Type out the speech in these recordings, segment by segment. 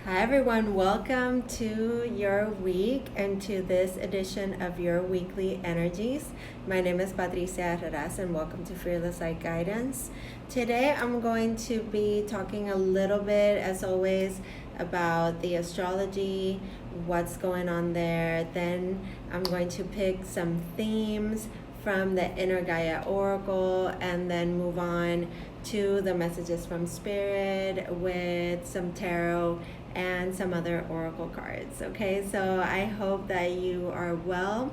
Hi everyone, welcome to your week and to this edition of your weekly energies. My name is Patricia Arrarás and welcome to Fearless Light Guidance. Today I'm going to be talking a little bit, as always, about the astrology, what's going on there. Then I'm going to pick some themes from the Inner Gaia Oracle and then move on to the messages from Spirit with some tarot and some other oracle cards. Okay, so I hope that you are well.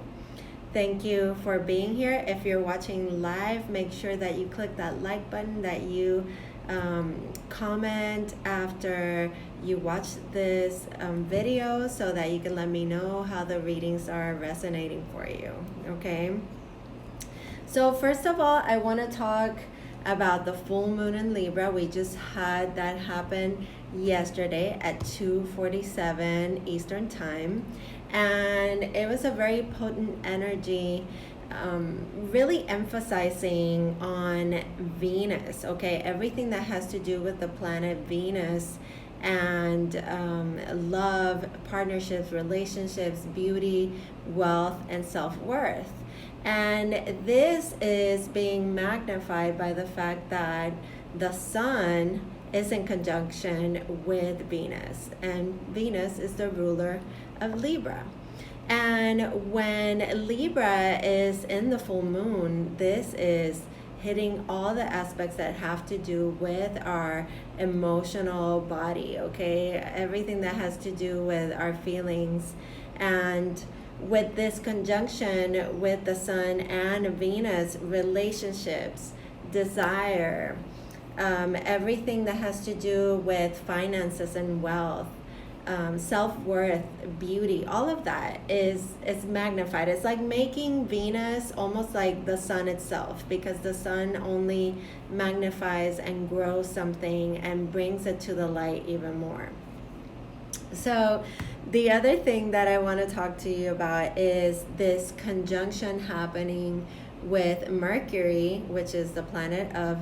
Thank you for being here. If you're watching live, make sure that you click that like button, that you comment after you watch this video so that you can let me know how the readings are resonating for you. Okay, so first of all, I want to talk about the full moon in Libra. We just had that happen yesterday at 2:47 Eastern time, and it was a very potent energy, really emphasizing on Venus. Okay, everything that has to do with the planet Venus and love, partnerships, relationships, beauty, wealth, and self-worth. And this is being magnified by the fact that the sun is in conjunction with Venus, and Venus is the ruler of Libra. And when Libra is in the full moon, this is hitting all the aspects that have to do with our emotional body, okay? Everything that has to do with our feelings. And with this conjunction with the sun and Venus, relationships, desire, everything that has to do with finances and wealth, self-worth, beauty, all of that is magnified. It's like making Venus almost like the sun itself, because the sun only magnifies and grows something and brings it to the light even more. So the other thing that I want to talk to you about is this conjunction happening with Mercury, which is the planet of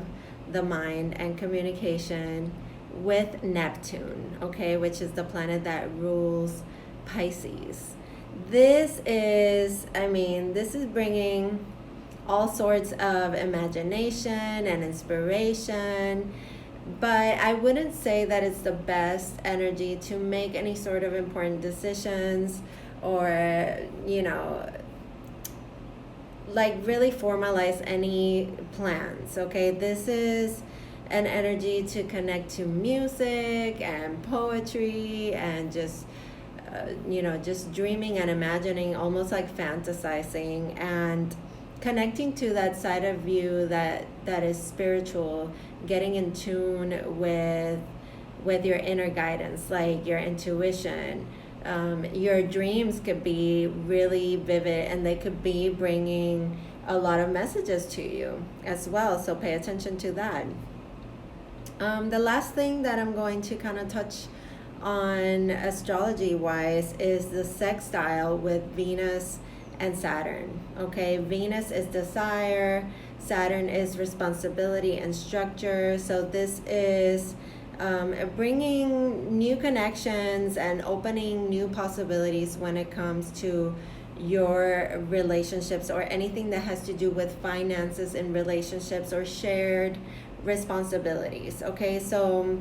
the mind and communication, with Neptune, okay, which is the planet that rules Pisces. This is bringing all sorts of imagination and inspiration, but I wouldn't say that it's the best energy to make any sort of important decisions or, like really formalize any plans, okay? This is an energy to connect to music and poetry and just dreaming and imagining, almost like fantasizing and connecting to that side of you that is spiritual, getting in tune with your inner guidance, like your intuition. Your dreams could be really vivid and they could be bringing a lot of messages to you as well, so pay attention to that. The last thing that I'm going to kind of touch on astrology wise is the sextile with Venus and Saturn. Okay, Venus is desire, Saturn is responsibility and structure. So this is bringing new connections and opening new possibilities when it comes to your relationships or anything that has to do with finances in relationships or shared responsibilities. Okay, so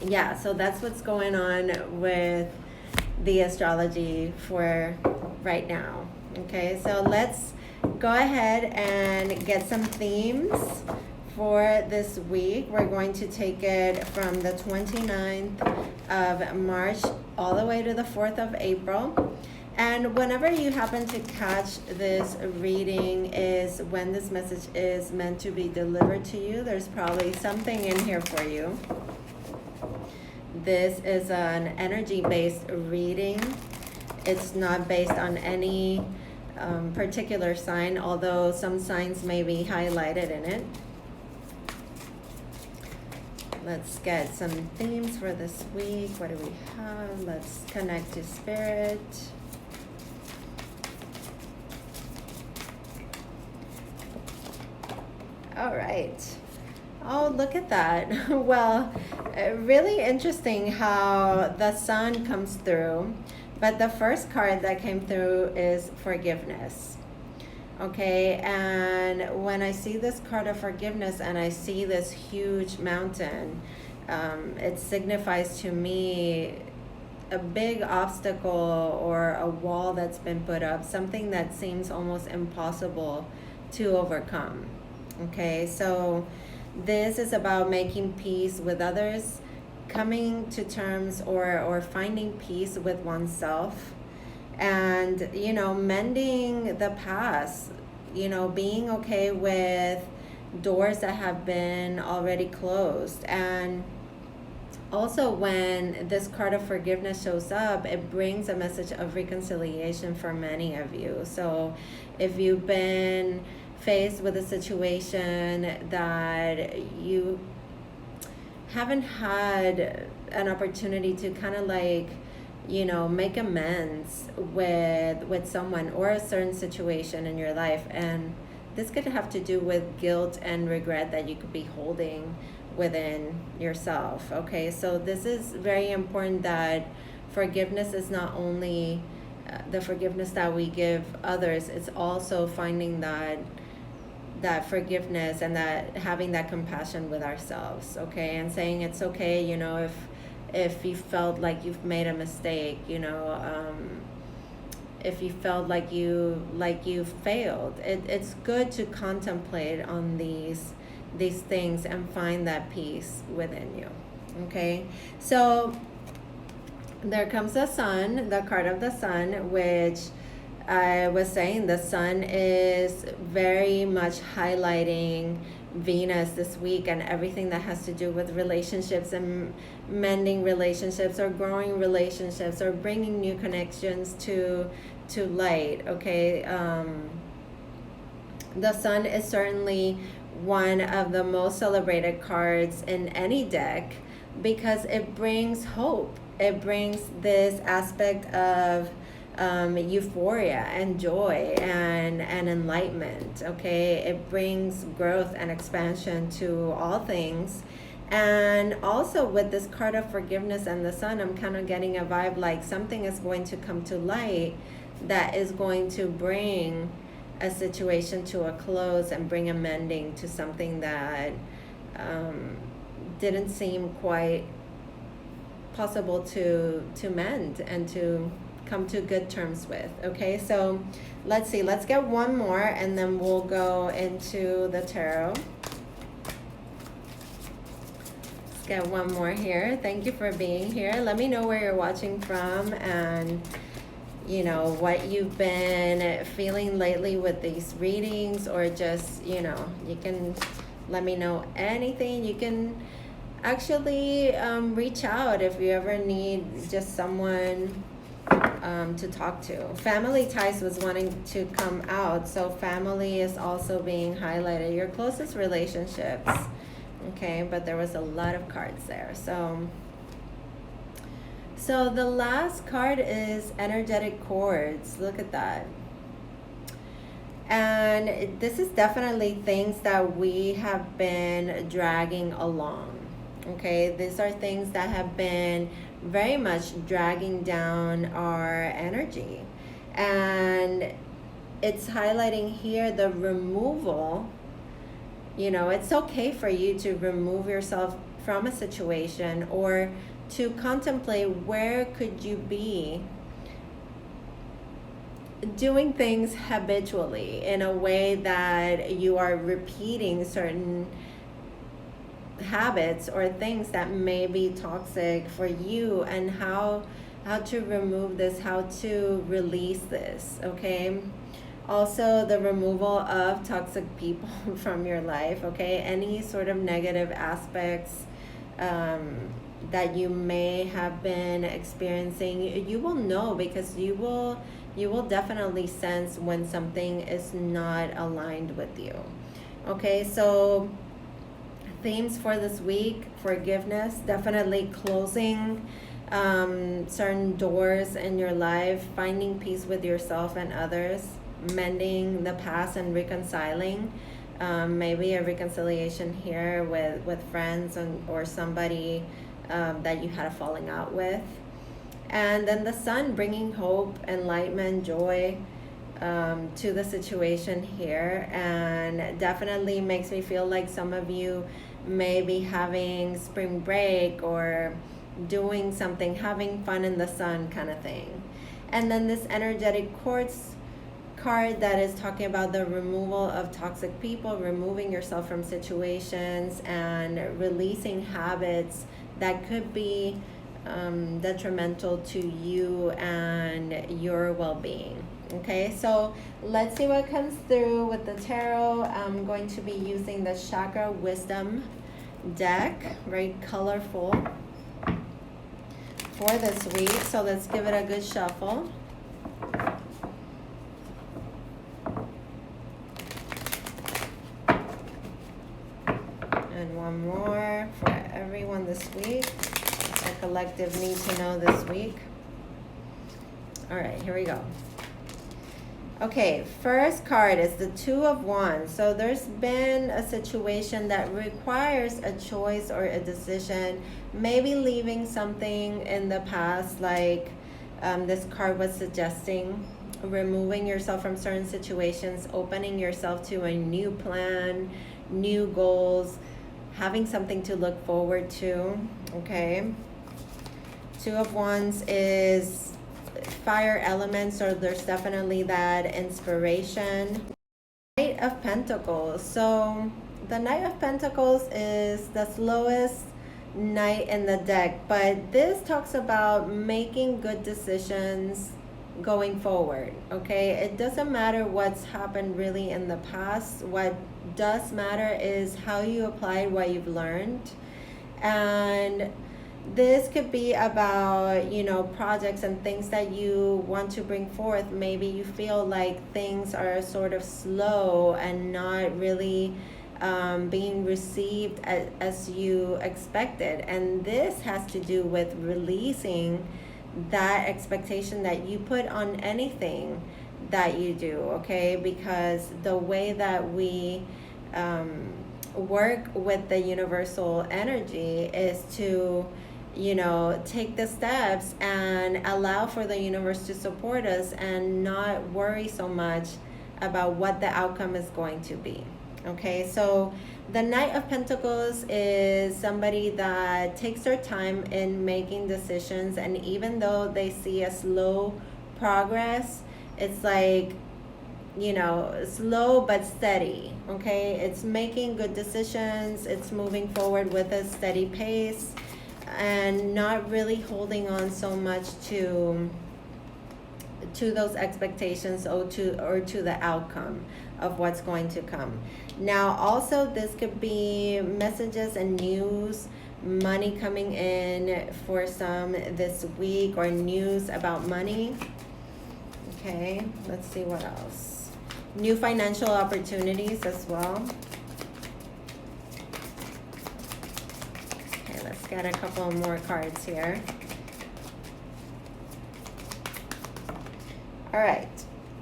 yeah, so that's what's going on with the astrology for right now. Okay, so let's go ahead and get some themes for this week. We're going to take it from the 29th of March all the way to the 4th of April. And whenever you happen to catch this reading is when this message is meant to be delivered to you. There's probably something in here for you. This is an energy-based reading. It's not based on any particular sign, although some signs may be highlighted in it. Let's get some themes for this week. What do we have? Let's connect to Spirit. All right. Oh, look at that. Well, really interesting how the sun comes through, but the first card that came through is forgiveness. Okay, and when I see this card of forgiveness and I see this huge mountain, it signifies to me a big obstacle or a wall that's been put up, something that seems almost impossible to overcome. Okay, so this is about making peace with others, coming to terms or finding peace with oneself, and mending the past, being okay with doors that have been already closed. And also, when this card of forgiveness shows up, it brings a message of reconciliation for many of you. So if you've been faced with a situation that you haven't had an opportunity to kind of like make amends with someone or a certain situation in your life, and this could have to do with guilt and regret that you could be holding within yourself. Okay, so this is very important, that forgiveness is not only the forgiveness that we give others, it's also finding that forgiveness and that having that compassion with ourselves. Okay, and saying it's okay, if you felt like you've made a mistake, if you felt like you failed, it's good to contemplate on these things and find that peace within you. Okay, so there comes the sun, the card of the sun, which I was saying the sun is very much highlighting Venus this week and everything that has to do with relationships and mending relationships or growing relationships or bringing new connections to light. Okay, the sun is certainly one of the most celebrated cards in any deck because it brings hope. It brings this aspect of euphoria and joy and enlightenment. Okay, it brings growth and expansion to all things. And also with this card of forgiveness and the sun, I'm kind of getting a vibe like something is going to come to light that is going to bring a situation to a close and bring a mending to something that didn't seem quite possible to mend and to come to good terms with. Okay, so let's see, let's get one more and then we'll go into the tarot. Let's get one more here. Thank you for being here. Let me know where you're watching from and what you've been feeling lately with these readings, or just you can let me know anything. You can actually reach out if you ever need just someone to talk to. Family ties was wanting to come out, so family is also being highlighted. Your closest relationships. Okay, but there was a lot of cards there. So the last card is energetic cords. Look at that. And this is definitely things that we have been dragging along. Okay, these are things that have been very much dragging down our energy. And it's highlighting here the removal. It's okay for you to remove yourself from a situation or to contemplate where could you be doing things habitually in a way that you are repeating certain habits or things that may be toxic for you, and how to remove this, how to release this. Okay, also the removal of toxic people from your life. Okay, any sort of negative aspects that you may have been experiencing, you will know, because you will definitely sense when something is not aligned with you. Okay, so themes for this week: forgiveness, definitely closing certain doors in your life, finding peace with yourself and others, mending the past and reconciling. maybe a reconciliation here with friends or somebody that you had a falling out with. And then the sun bringing hope, enlightenment, joy to the situation here, and definitely makes me feel like some of you may be having spring break or doing something, having fun in the sun kind of thing. And then this energetic quartz card that is talking about the removal of toxic people, removing yourself from situations and releasing habits that could be detrimental to you and your well-being. Okay, so let's see what comes through with the tarot. I'm going to be using the Chakra Wisdom deck, very colorful for this week. So let's give it a good shuffle. And one more for everyone this week. It's a collective need to know this week. All right, here we go. Okay, first card is the Two of Wands. So there's been a situation that requires a choice or a decision, maybe leaving something in the past, like this card was suggesting, removing yourself from certain situations, opening yourself to a new plan, new goals, having something to look forward to. Okay, Two of Wands is fire element, so there's definitely that inspiration. Knight of Pentacles. So the Knight of Pentacles is the slowest knight in the deck, but this talks about making good decisions going forward. Okay, it doesn't matter what's happened really in the past. What does matter is how you apply what you've learned. And this could be about, you know, projects and things that you want to bring forth. Maybe you feel like things are sort of slow and not really being received as you expected. And this has to do with releasing that expectation that you put on anything that you do, okay? Because the way that we work with the universal energy is to, you know, take the steps and allow for the universe to support us and not worry so much about what the outcome is going to be. Okay, so the Knight of Pentacles is somebody that takes their time in making decisions, and even though they see a slow progress, it's like, you know, slow but steady. Okay, it's making good decisions, it's moving forward with a steady pace, and not really holding on so much to those expectations or to the outcome of what's going to come. Now also, this could be messages and news, money coming in for some this week, or news about money. Okay, let's see what else. New financial opportunities as well. Okay, let's get a couple more cards here. All right,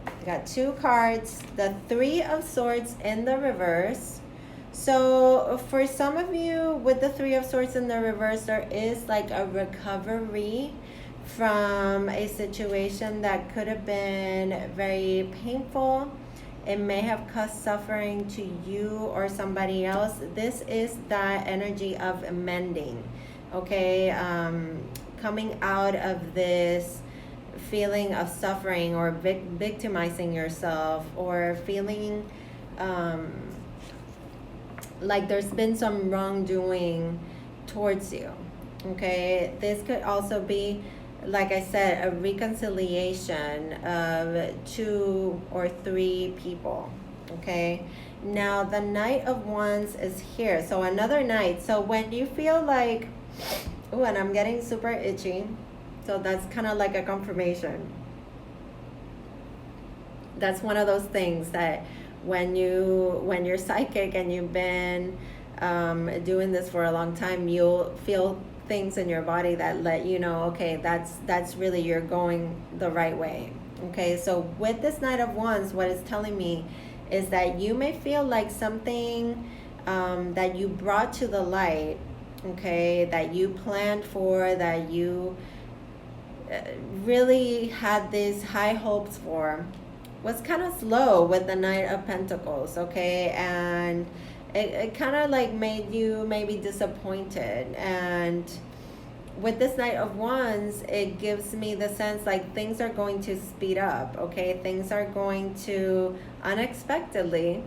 we got two cards, the Three of Swords in the reverse. So for some of you with the Three of Swords in the reverse, there is like a recovery from a situation that could have been very painful. It may have caused suffering to you or somebody else. This is that energy of mending, okay? Coming out of this feeling of suffering or victimizing yourself, or feeling like there's been some wrongdoing towards you. Okay, this could also be, like I said, a reconciliation of 2 or 3 people. Okay, now the Knight of Wands is here, so another knight. So when you feel like, oh, and I'm getting super itchy, so that's kind of like a confirmation. That's one of those things that when you're psychic and you've been doing this for a long time, you'll feel things in your body that let you know, okay, that's really, you're going the right way. Okay, so with this Knight of Wands, what it's telling me is that you may feel like something that you brought to the light, okay, that you planned for, that you really had these high hopes for, was kind of slow with the Knight of Pentacles, okay? And it kind of like made you maybe disappointed. And with this Knight of Wands, it gives me the sense like things are going to speed up, okay? Things are going to unexpectedly,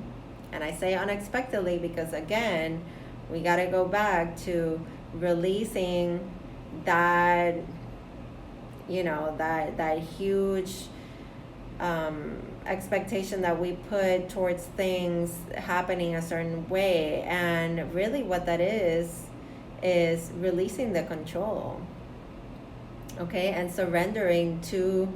and I say unexpectedly because again, we got to go back to releasing that, you know, that huge expectation that we put towards things happening a certain way. And really what that is releasing the control, okay, and surrendering to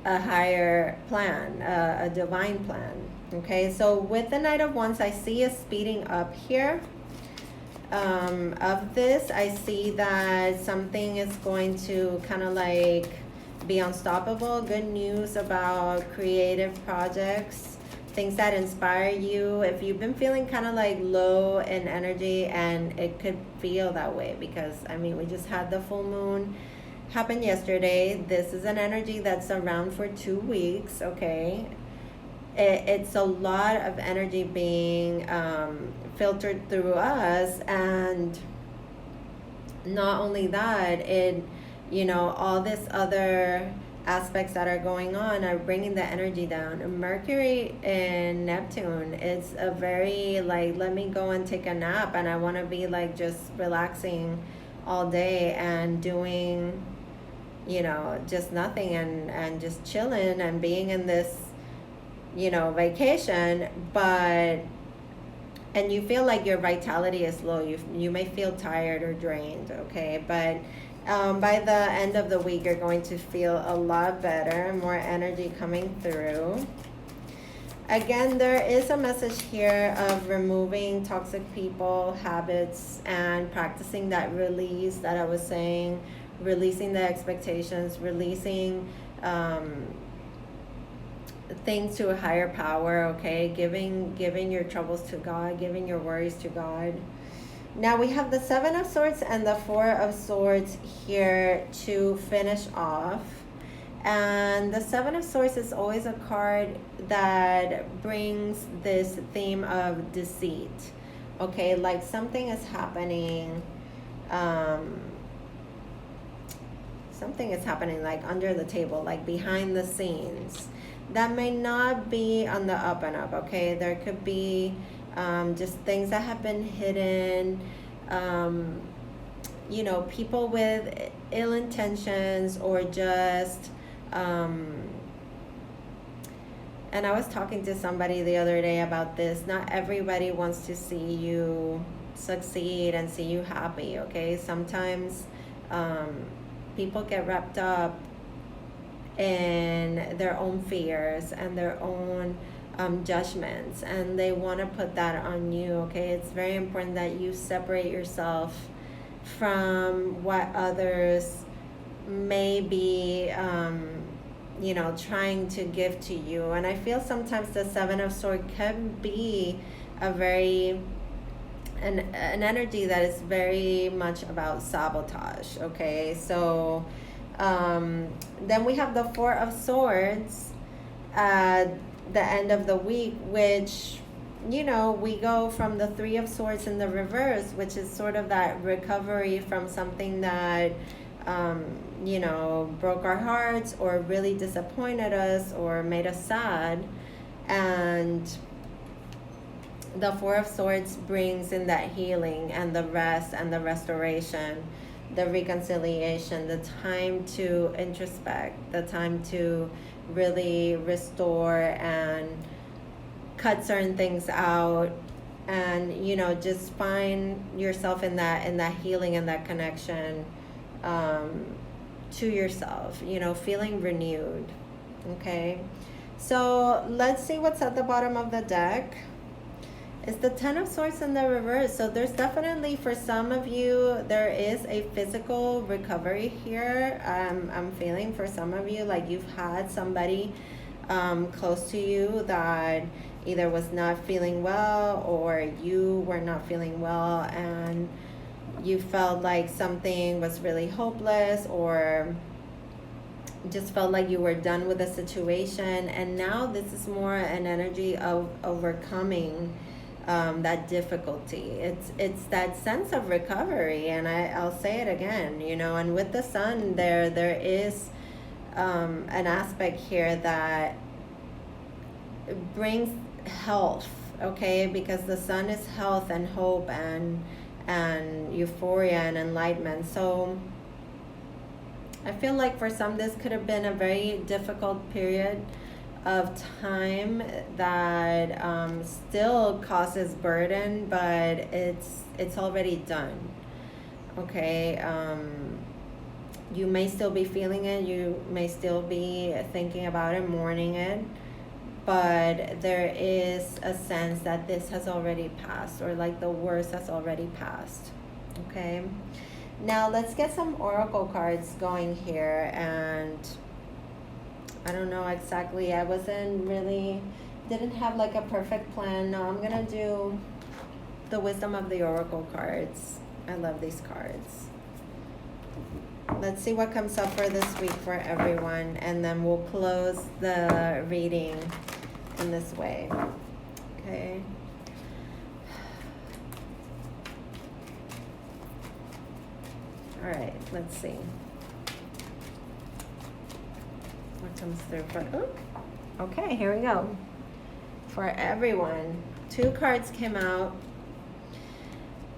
a higher plan, a divine plan, okay? So with the Knight of Wands, I see a speeding up here. Of this, I see that something is going to kind of like be unstoppable. Good news about creative projects, things that inspire you. If you've been feeling kind of like low in energy, and it could feel that way because I mean, we just had the full moon happen yesterday. This is an energy that's around for 2 weeks, okay? It's a lot of energy being filtered through us, and not only that, it, you know, all this other aspects that are going on are bringing the energy down. Mercury and Neptune, it's a very like, let me go and take a nap, and I want to be like just relaxing all day and doing, you know, just nothing, and just chilling and being in this, you know, vacation. But and you feel like your vitality is low, you may feel tired or drained, okay? But by the end of the week, you're going to feel a lot better, more energy coming through. Again, there is a message here of removing toxic people, habits, and practicing that release that I was saying, releasing the expectations, releasing things to a higher power, okay? Giving your troubles to God, giving your worries to God. Now we have the Seven of Swords and the Four of Swords here to finish off. And the Seven of Swords is always a card that brings this theme of deceit, okay? Like something is happening, like under the table, like behind the scenes, that may not be on the up and up, okay? There could be just things that have been hidden, you know, people with ill intentions, or just and I was talking to somebody the other day about this. Not everybody wants to see you succeed and see you happy, okay? Sometimes people get wrapped up in their own fears and their own judgments, and they want to put that on you, okay? It's very important that you separate yourself from what others may be you know, trying to give to you. And I feel sometimes the Seven of Swords can be a very an energy that is very much about sabotage, okay? So then we have the Four of Swords at the end of the week, which, you know, we go from the Three of Swords in the reverse, which is sort of that recovery from something that you know, broke our hearts or really disappointed us or made us sad. And the Four of Swords brings in that healing and the rest and the restoration, the reconciliation, the time to introspect, the time to really restore and cut certain things out, and, you know, just find yourself in that healing and that connection to yourself, you know, feeling renewed, okay? So let's see what's at the bottom of the deck. It's the Ten of Swords in the reverse. So there's definitely, for some of you, there is a physical recovery here. I'm feeling for some of you like you've had somebody close to you that either was not feeling well, or you were not feeling well and you felt like something was really hopeless, or just felt like you were done with the situation. And now this is more an energy of overcoming that difficulty. It's that sense of recovery. And I'll say it again, you know, and with the sun there is an aspect here that brings health, okay, because the sun is health and hope and euphoria and enlightenment. So I feel like for some this could have been a very difficult period of time that still causes burden, but it's already done, okay. You may still be feeling it, you may still be thinking about it, mourning it, but there is a sense that this has already passed, or like the worst has already passed, okay. Now let's get some oracle cards going here. And I don't know exactly, I didn't have like a perfect plan. No, I'm gonna do the wisdom of the oracle cards. I love these cards. Let's see what comes up for this week for everyone, and then we'll close the reading in this way, okay. All right, let's see what comes through for, okay, here we go. For everyone, 2 cards came out.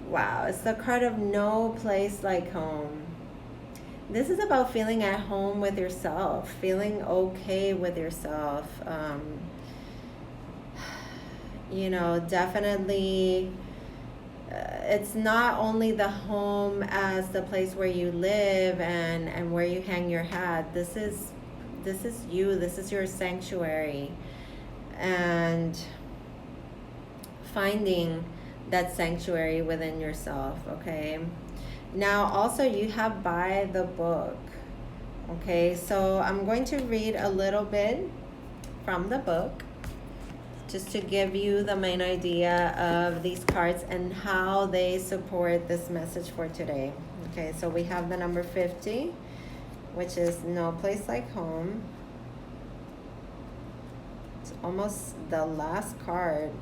Wow, it's the card of no place like home. This is about feeling at home with yourself, feeling okay with yourself. You know, definitely it's not only the home as the place where you live and where you hang your hat. This is you, this is your sanctuary, and finding that sanctuary within yourself, okay. Now also you have by the book, okay, so I'm going to read a little bit from the book just to give you the main idea of these cards and how they support this message for today. Okay, so we have the number 50, which is no place like home. It's almost the last card.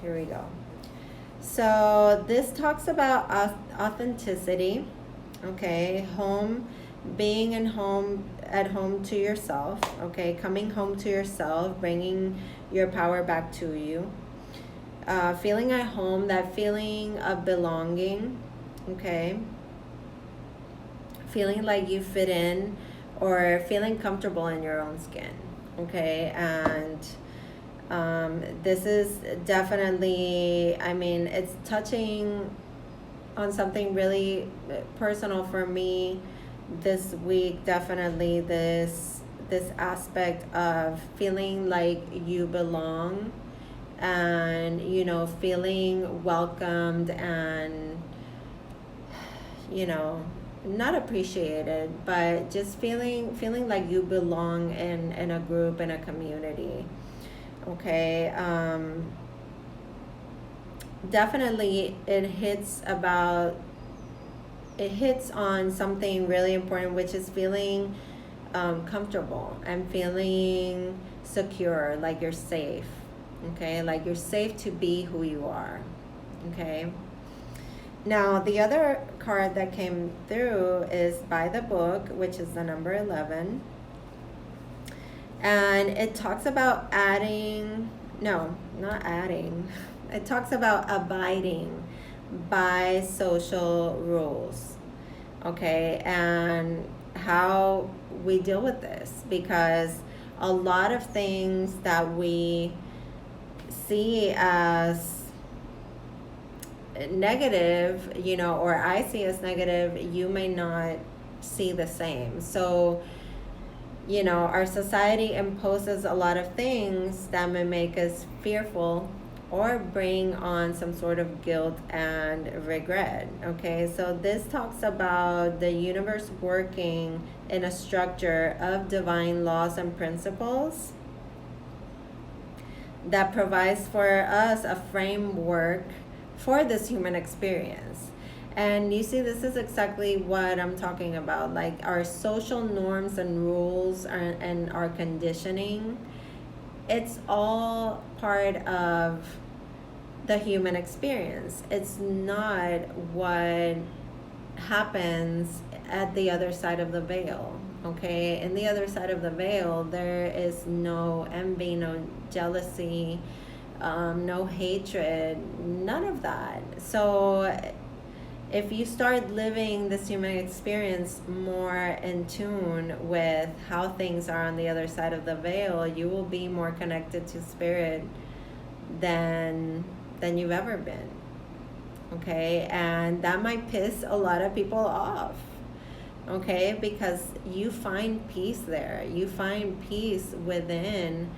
Here we go. So this talks about authenticity, okay, home, being at home to yourself, okay, coming home to yourself, bringing your power back to you, feeling at home, that feeling of belonging, okay, feeling like you fit in, or feeling comfortable in your own skin, okay. And this is definitely, I mean, it's touching on something really personal for me this week. Definitely this aspect of feeling like you belong, and, you know, feeling welcomed, and, you know, not appreciated, but just feeling like you belong in a group, in a community. Okay, definitely it hits on something really important, which is feeling comfortable and feeling secure, like you're safe, okay, like you're safe to be who you are, okay. Now the other card that came through is by the book, which is the number 11. And it talks about it talks about abiding by social rules, okay, and how we deal with this, because a lot of things that we see as negative, you know, or I see as negative, you may not see the same. So, you know, our society imposes a lot of things that may make us fearful or bring on some sort of guilt and regret, okay. So this talks about the universe working in a structure of divine laws and principles that provides for us a framework for this human experience. And you see, this is exactly what I'm talking about. Like our social norms and rules and our conditioning, it's all part of the human experience. It's not what happens at the other side of the veil. Okay, in the other side of the veil, there is no envy, no jealousy, no hatred, none of that. So if you start living this human experience more in tune with how things are on the other side of the veil, you will be more connected to spirit than you've ever been. Okay, and that might piss a lot of people off. Okay, because you find peace there. You find peace within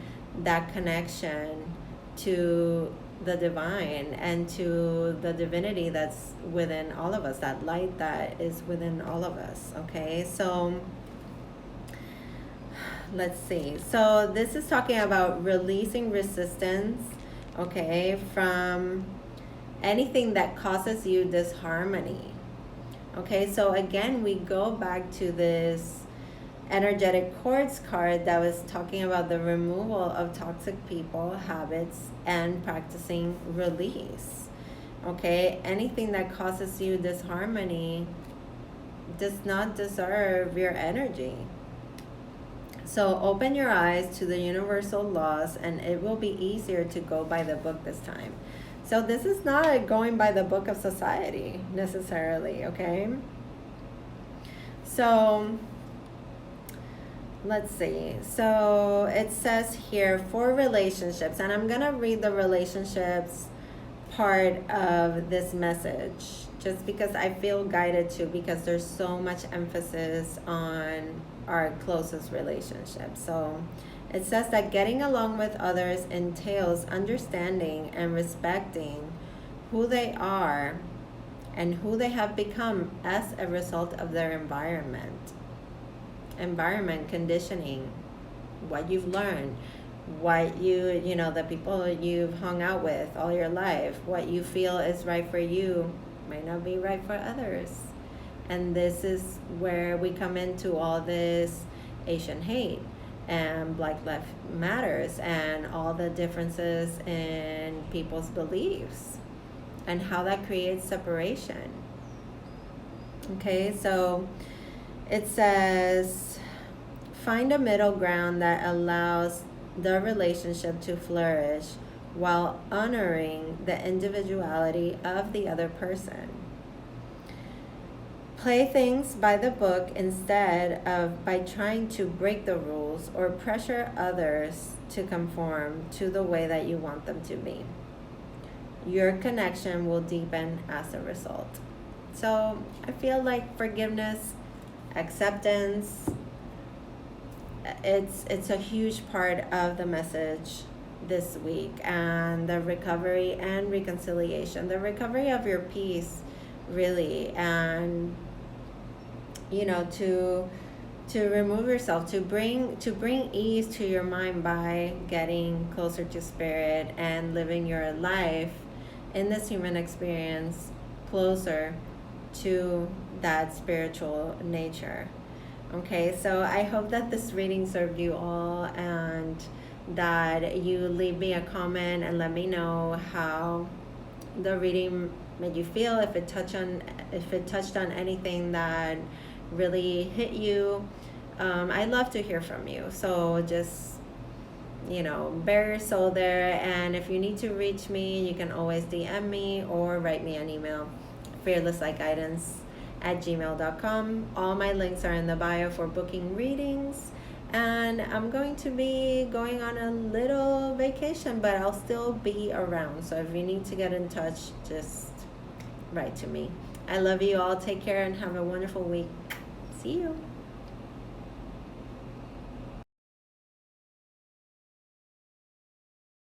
that connection to the divine and to the divinity that's within all of us, that light that is within all of us. Okay, so let's see. So this is talking about releasing resistance, okay, from anything that causes you disharmony. Okay, so again, we go back to this energetic cords card that was talking about the removal of toxic people, habits, and practicing release. Okay, anything that causes you disharmony does not deserve your energy. So open your eyes to the universal laws, and it will be easier to go by the book this time. So this is not going by the book of society necessarily, okay? So let's see. So it says here for relationships, and I'm gonna read the relationships part of this message just because I feel guided to, because there's so much emphasis on our closest relationships. So it says that getting along with others entails understanding and respecting who they are and who they have become as a result of their environment conditioning, what you've learned, what you know, the people you've hung out with all your life, what you feel is right for you might not be right for others. And this is where we come into all this Asian hate and Black Lives Matters and all the differences in people's beliefs and how that creates separation. Okay, so it says find a middle ground that allows the relationship to flourish while honoring the individuality of the other person. Play things by the book instead of by trying to break the rules or pressure others to conform to the way that you want them to be. Your connection will deepen as a result. So I feel like forgiveness, acceptance, it's a huge part of the message this week, and the recovery and reconciliation, the recovery of your peace, really, and you know, to remove yourself, to bring ease to your mind by getting closer to spirit and living your life in this human experience closer to that spiritual nature. Okay, so I hope that this reading served you all, and that you leave me a comment and let me know how the reading made you feel, if it touched on anything that really hit you. I'd love to hear from you. So just, you know, bare your soul there. And if you need to reach me, you can always DM me or write me an email, fearlesslightguidance@gmail.com. All my links are in the bio for booking readings. And I'm going to be going on a little vacation, but I'll still be around. So if you need to get in touch, just write to me. I love you all. Take care and have a wonderful week. See you.